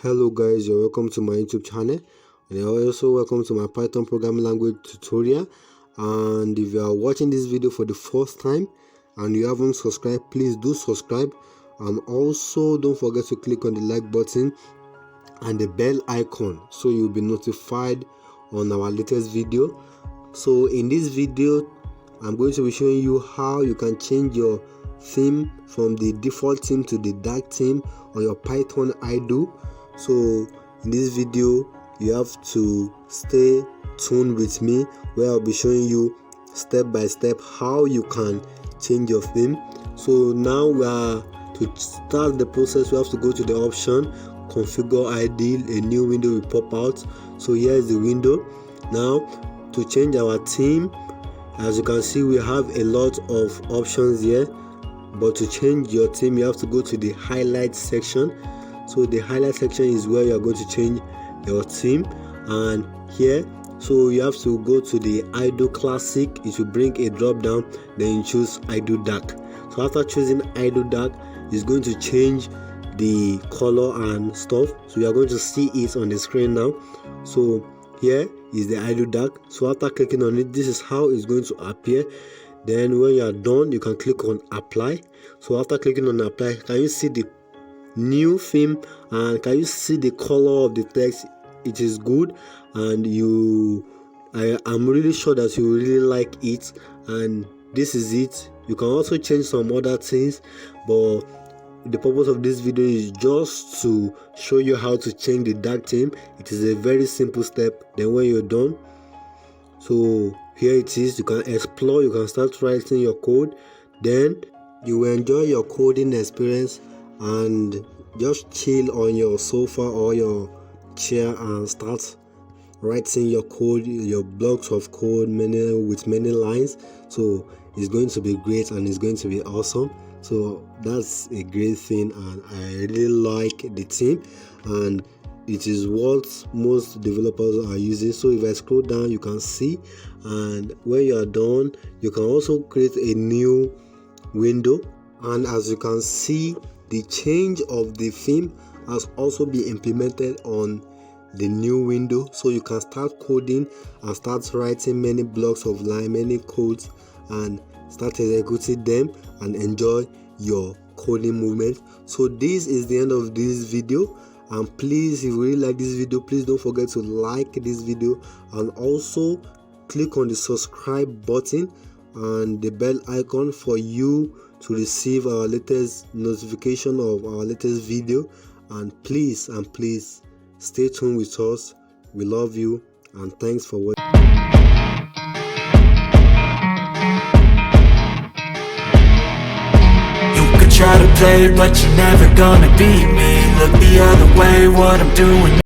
Hello guys, you're welcome to my YouTube channel, and you're also welcome to my Python programming language tutorial. And if you are watching this video for the first time and you haven't subscribed, please do subscribe, and also don't forget to click on the like button and the bell icon so you'll be notified on our latest video. So in this video I'm going to be showing you how you can change your theme from the default theme to the dark theme on your Python idle. So in this video you have to stay tuned with me, where I'll be showing you step by step how you can change your theme. So now to start the process, we have to go to the option configure idle. A new window will pop out. So here is the window. Now to change our theme, as you can see, we have a lot of options here, but to change your theme you have to go to the highlight section. So the highlight section is where you are going to change your theme, and here, so you have to go to the idle classic. It will bring a drop down, then you choose idle dark. So after choosing idle dark, it's going to change the color and stuff, so you are going to see it on the screen now. So here is the idle dark. So after clicking on it, this is how it's going to appear. Then when you are done, you can click on apply. So after clicking on apply, can you see the new theme, and can you see the color of the text? It is good, and I'm really sure that you really like it, and this is it. You can also change some other things, but the purpose of this video is just to show you how to change the dark theme. It is a very simple step. Then when you're done, so here it is, you can explore, you can start writing your code. Then you will enjoy your coding experience and just chill on your sofa or your chair and start writing your code, your blocks of code, with many lines. So it's going to be great and it's going to be awesome. So that's a great thing, and I really like the theme, and it is what most developers are using. So if I scroll down, you can see, and when you are done, you can also create a new window. And as you can see, the change of the theme has also been implemented on the new window, so you can start coding and start writing many blocks of line, many codes, and start executing them and enjoy your coding movement. So this is the end of this video, and please, if you really like this video, please don't forget to like this video, and also click on the subscribe button and the bell icon for you to receive our latest notification of our latest video. And please stay tuned with us. We love you, and thanks for watching. Try to play, but you're never gonna beat me. Look the other way, what I'm doing